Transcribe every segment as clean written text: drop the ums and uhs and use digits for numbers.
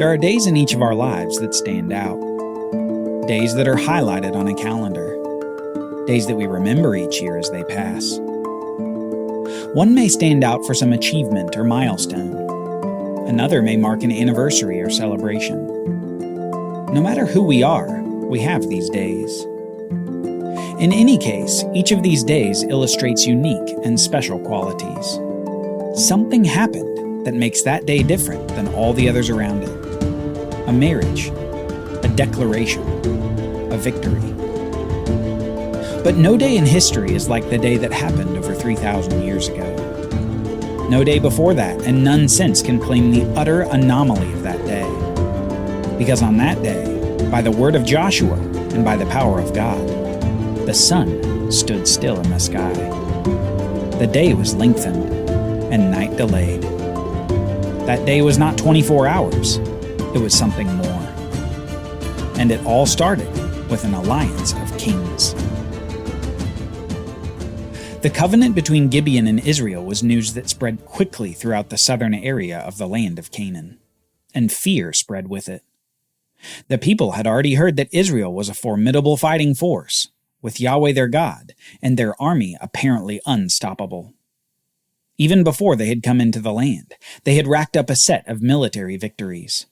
There are days in each of our lives that stand out. Days that are highlighted on a calendar. Days that we remember each year as they pass. One may stand out for some achievement or milestone. Another may mark an anniversary or celebration. No matter who we are, we have these days. In any case, each of these days illustrates unique and special qualities. Something happened that makes that day different than all the others around it. A marriage, a declaration, a victory. But no day in history is like the day that happened over 3,000 years ago. No day before that, and none since, can claim the utter anomaly of that day. Because on that day, by the word of Joshua and by the power of God, the sun stood still in the sky. The day was lengthened and night delayed. That day was not 24 hours, it was something more. And it all started with an alliance of kings. The covenant between Gibeon and Israel was news that spread quickly throughout the southern area of the land of Canaan, and fear spread with it. The people had already heard that Israel was a formidable fighting force, with Yahweh their God, and their army apparently unstoppable. Even before they had come into the land, they had racked up a set of military victories.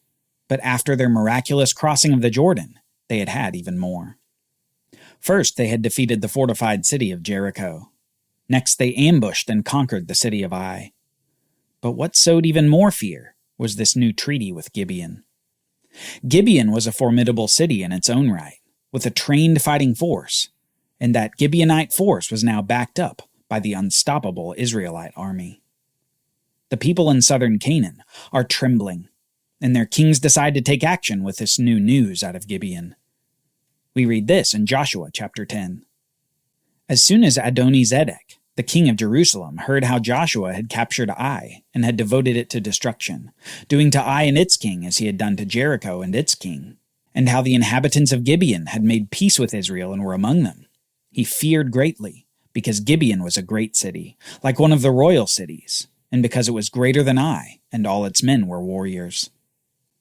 But after their miraculous crossing of the Jordan, they had had even more. First, they had defeated the fortified city of Jericho. Next, they ambushed and conquered the city of Ai. But what sowed even more fear was this new treaty with Gibeon. Gibeon was a formidable city in its own right, with a trained fighting force, and that Gibeonite force was now backed up by the unstoppable Israelite army. The people in southern Canaan are trembling, and their kings decide to take action with this new news out of Gibeon. We read this in Joshua chapter 10. As soon as Adoni-Zedek, the king of Jerusalem, heard how Joshua had captured Ai and had devoted it to destruction, doing to Ai and its king as he had done to Jericho and its king, and how the inhabitants of Gibeon had made peace with Israel and were among them, he feared greatly, because Gibeon was a great city, like one of the royal cities, and because it was greater than Ai, and all its men were warriors.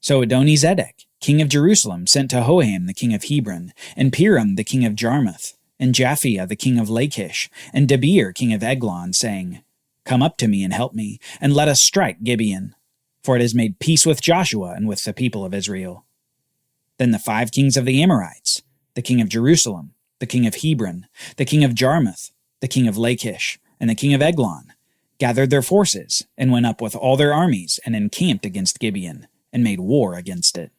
So Adoni-Zedek, king of Jerusalem, sent to Hoham the king of Hebron, and Piram the king of Jarmuth, and Japhia the king of Lachish, and Debir king of Eglon, saying, "Come up to me and help me, and let us strike Gibeon, for it has made peace with Joshua and with the people of Israel." Then the 5 kings of the Amorites, the king of Jerusalem, the king of Hebron, the king of Jarmuth, the king of Lachish, and the king of Eglon, gathered their forces, and went up with all their armies, and encamped against Gibeon, and made war against it.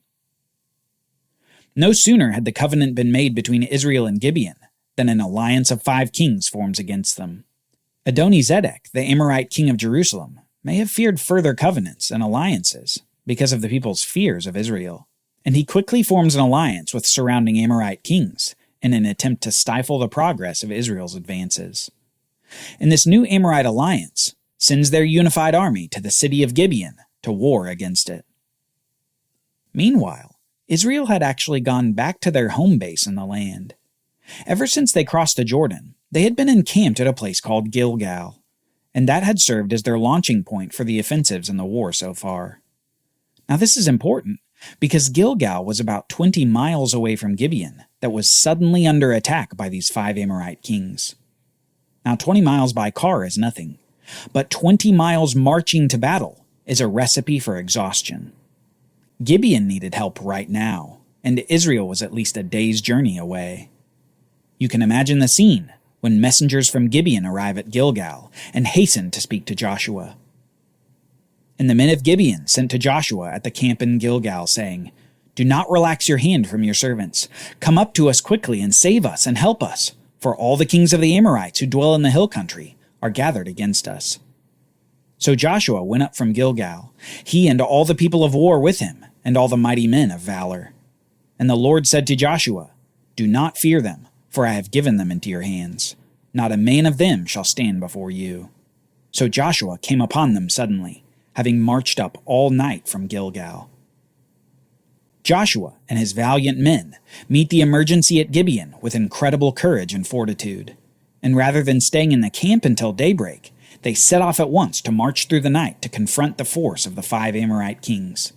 No sooner had the covenant been made between Israel and Gibeon than an alliance of 5 kings forms against them. Adoni-Zedek, the Amorite king of Jerusalem, may have feared further covenants and alliances because of the people's fears of Israel, and he quickly forms an alliance with surrounding Amorite kings in an attempt to stifle the progress of Israel's advances. And this new Amorite alliance sends their unified army to the city of Gibeon to war against it. Meanwhile, Israel had actually gone back to their home base in the land. Ever since they crossed the Jordan, they had been encamped at a place called Gilgal, and that had served as their launching point for the offensives in the war so far. Now this is important, because Gilgal was about 20 miles away from Gibeon that was suddenly under attack by these 5 Amorite kings. Now 20 miles by car is nothing, but 20 miles marching to battle is a recipe for exhaustion. Gibeon needed help right now, and Israel was at least a day's journey away. You can imagine the scene when messengers from Gibeon arrive at Gilgal and hasten to speak to Joshua. And the men of Gibeon sent to Joshua at the camp in Gilgal, saying, "Do not relax your hand from your servants. Come up to us quickly and save us and help us, for all the kings of the Amorites who dwell in the hill country are gathered against us." So Joshua went up from Gilgal, he and all the people of war with him, and all the mighty men of valor. And the Lord said to Joshua, "Do not fear them, for I have given them into your hands. Not a man of them shall stand before you." So Joshua came upon them suddenly, having marched up all night from Gilgal. Joshua and his valiant men meet the emergency at Gibeon with incredible courage and fortitude, and rather than staying in the camp until daybreak, they set off at once to march through the night to confront the force of the 5 Amorite kings.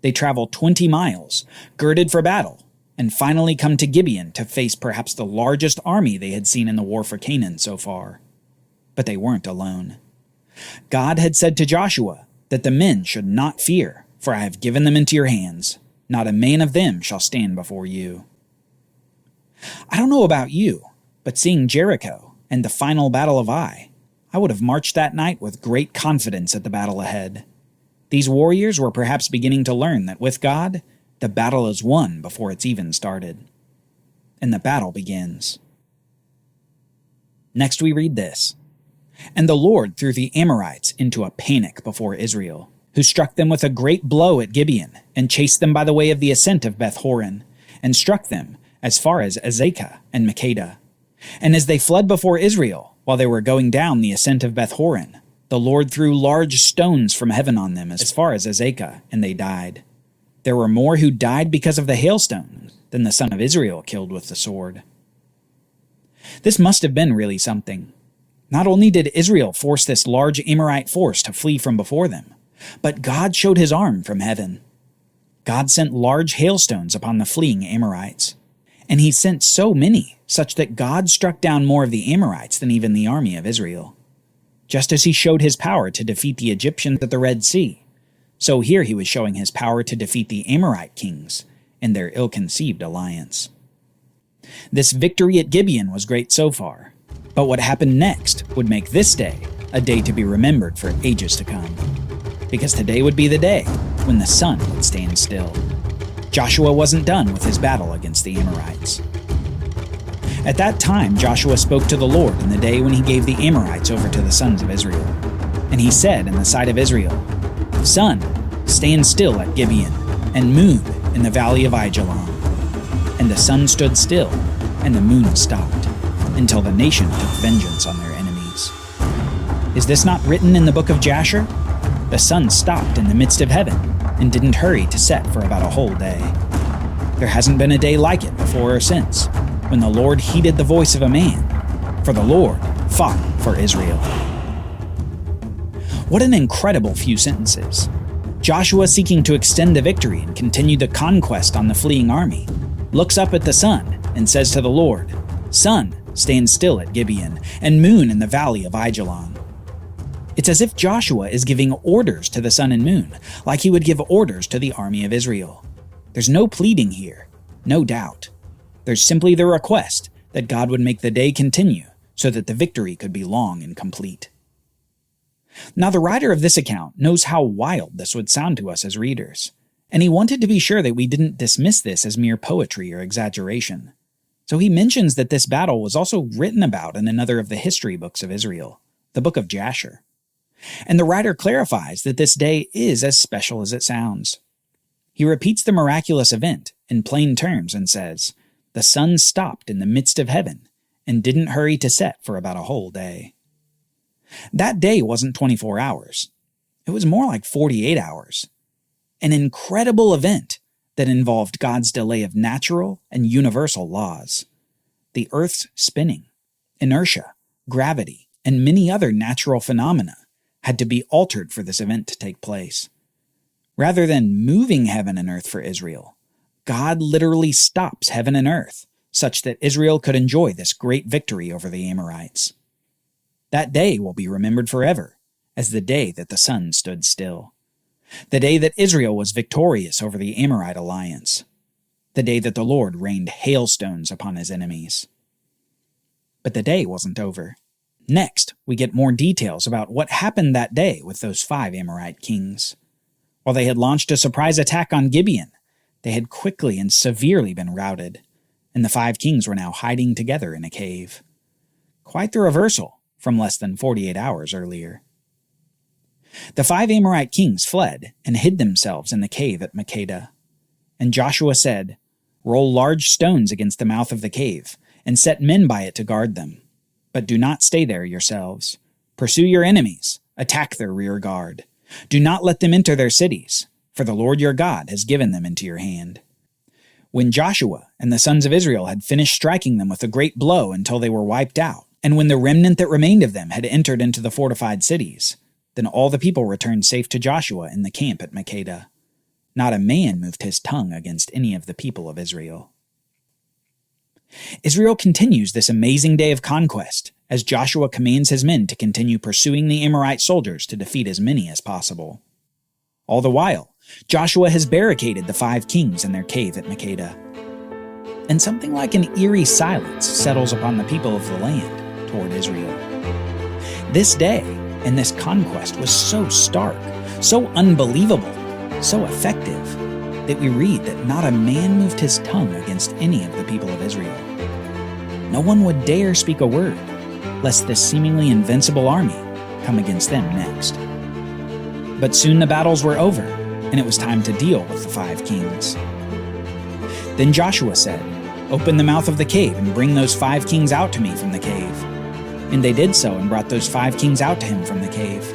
They travel 20 miles, girded for battle, and finally come to Gibeon to face perhaps the largest army they had seen in the war for Canaan so far. But they weren't alone. God had said to Joshua that the men should not fear, for I have given them into your hands. Not a man of them shall stand before you. I don't know about you, but seeing Jericho and the final battle of Ai, I would have marched that night with great confidence at the battle ahead. These warriors were perhaps beginning to learn that with God, the battle is won before it's even started. And the battle begins. Next we read this. And the Lord threw the Amorites into a panic before Israel, who struck them with a great blow at Gibeon, and chased them by the way of the ascent of Beth-horon, and struck them as far as Azekah and Makkedah. And as they fled before Israel, while they were going down the ascent of Beth-horon, the Lord threw large stones from heaven on them as far as Azekah, and they died. There were more who died because of the hailstones than the son of Israel killed with the sword. This must have been really something. Not only did Israel force this large Amorite force to flee from before them, but God showed his arm from heaven. God sent large hailstones upon the fleeing Amorites. And he sent so many, such that God struck down more of the Amorites than even the army of Israel. Just as he showed his power to defeat the Egyptians at the Red Sea, so here he was showing his power to defeat the Amorite kings and their ill-conceived alliance. This victory at Gibeon was great so far, but what happened next would make this day a day to be remembered for ages to come. Because today would be the day when the sun would stand still. Joshua wasn't done with his battle against the Amorites. At that time Joshua spoke to the Lord in the day when he gave the Amorites over to the sons of Israel. And he said in the sight of Israel, Sun, stand still at Gibeon, and moon in the valley of Ajalon. And the sun stood still, and the moon stopped, until the nation took vengeance on their enemies. Is this not written in the book of Jasher? The sun stopped in the midst of heaven, and didn't hurry to set for about a whole day. There hasn't been a day like it before or since, when the Lord heeded the voice of a man, for the Lord fought for Israel. What an incredible few sentences. Joshua, seeking to extend the victory and continue the conquest on the fleeing army, looks up at the sun and says to the Lord, Sun, stand still at Gibeon, and moon in the valley of Ajalon. It's as if Joshua is giving orders to the sun and moon, like he would give orders to the army of Israel. There's no pleading here, no doubt. There's simply the request that God would make the day continue so that the victory could be long and complete. Now, the writer of this account knows how wild this would sound to us as readers, and he wanted to be sure that we didn't dismiss this as mere poetry or exaggeration. So he mentions that this battle was also written about in another of the history books of Israel, the book of Jasher. And the writer clarifies that this day is as special as it sounds. He repeats the miraculous event in plain terms and says, the sun stopped in the midst of heaven and didn't hurry to set for about a whole day. That day wasn't 24 hours. It was more like 48 hours. An incredible event that involved God's delay of natural and universal laws. The earth's spinning, inertia, gravity, and many other natural phenomena had to be altered for this event to take place. Rather than moving heaven and earth for Israel, God literally stops heaven and earth such that Israel could enjoy this great victory over the Amorites. That day will be remembered forever as the day that the sun stood still. The day that Israel was victorious over the Amorite alliance. The day that the Lord rained hailstones upon his enemies. But the day wasn't over. Next, we get more details about what happened that day with those 5 Amorite kings. While they had launched a surprise attack on Gibeon, they had quickly and severely been routed, and the 5 kings were now hiding together in a cave. Quite the reversal from less than 48 hours earlier. The 5 Amorite kings fled and hid themselves in the cave at Makkedah. And Joshua said, Roll large stones against the mouth of the cave, and set men by it to guard them. But do not stay there yourselves. Pursue your enemies, attack their rear guard. Do not let them enter their cities, for the Lord your God has given them into your hand. When Joshua and the sons of Israel had finished striking them with a great blow until they were wiped out, and when the remnant that remained of them had entered into the fortified cities, then all the people returned safe to Joshua in the camp at Makkedah. Not a man moved his tongue against any of the people of Israel. Israel continues this amazing day of conquest as Joshua commands his men to continue pursuing the Amorite soldiers to defeat as many as possible. All the while, Joshua has barricaded the 5 kings in their cave at Makkedah. And something like an eerie silence settles upon the people of the land toward Israel. This day and this conquest was so stark, so unbelievable, so effective, that we read that not a man moved his tongue against any of the people of Israel. No one would dare speak a word, lest this seemingly invincible army come against them next. But soon the battles were over, and it was time to deal with the 5 kings. Then Joshua said, "Open the mouth of the cave and bring those 5 kings out to me from the cave." And they did so and brought those 5 kings out to him from the cave.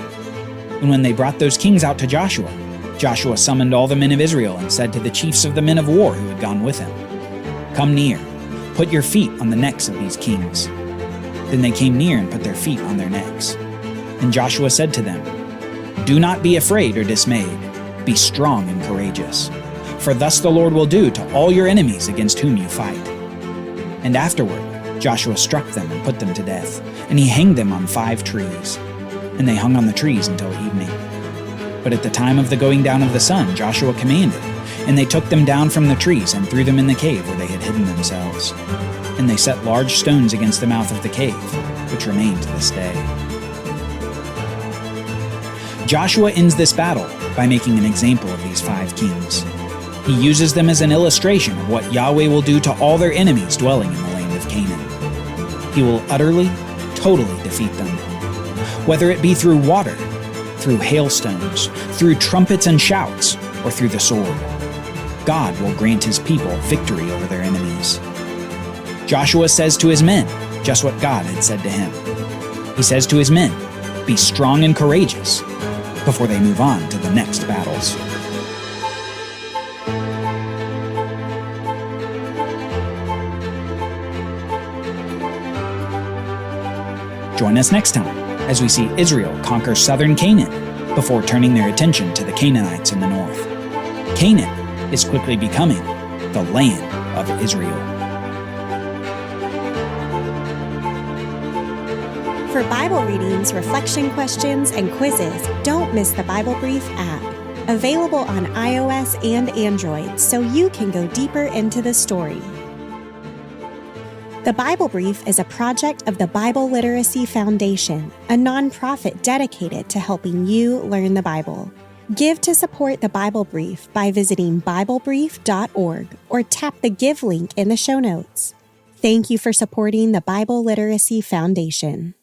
And when they brought those kings out to Joshua, Joshua summoned all the men of Israel and said to the chiefs of the men of war who had gone with him, "Come near, put your feet on the necks of these kings." Then they came near and put their feet on their necks. And Joshua said to them, "Do not be afraid or dismayed. Be strong and courageous. For thus the Lord will do to all your enemies against whom you fight." And afterward, Joshua struck them and put them to death, and he hanged them on 5 trees. And they hung on the trees until evening. But at the time of the going down of the sun, Joshua commanded, and they took them down from the trees and threw them in the cave where they had hidden themselves. And they set large stones against the mouth of the cave, which remain to this day. Joshua ends this battle by making an example of these 5 kings. He uses them as an illustration of what Yahweh will do to all their enemies dwelling in the land of Canaan. He will utterly, totally defeat them. Whether it be through water, through hailstones, through trumpets and shouts, or through the sword, God will grant his people victory over their enemies. Joshua says to his men just what God had said to him. He says to his men, "Be strong and courageous," before they move on to the next battles. Join us next time as we see Israel conquer southern Canaan before turning their attention to the Canaanites in the north. Canaan is quickly becoming the land of Israel. For Bible readings, reflection questions, and quizzes, don't miss the Bible Brief app. Available on iOS and Android so you can go deeper into the story. The Bible Brief is a project of the Bible Literacy Foundation, a nonprofit dedicated to helping you learn the Bible. Give to support the Bible Brief by visiting BibleBrief.org or tap the Give link in the show notes. Thank you for supporting the Bible Literacy Foundation.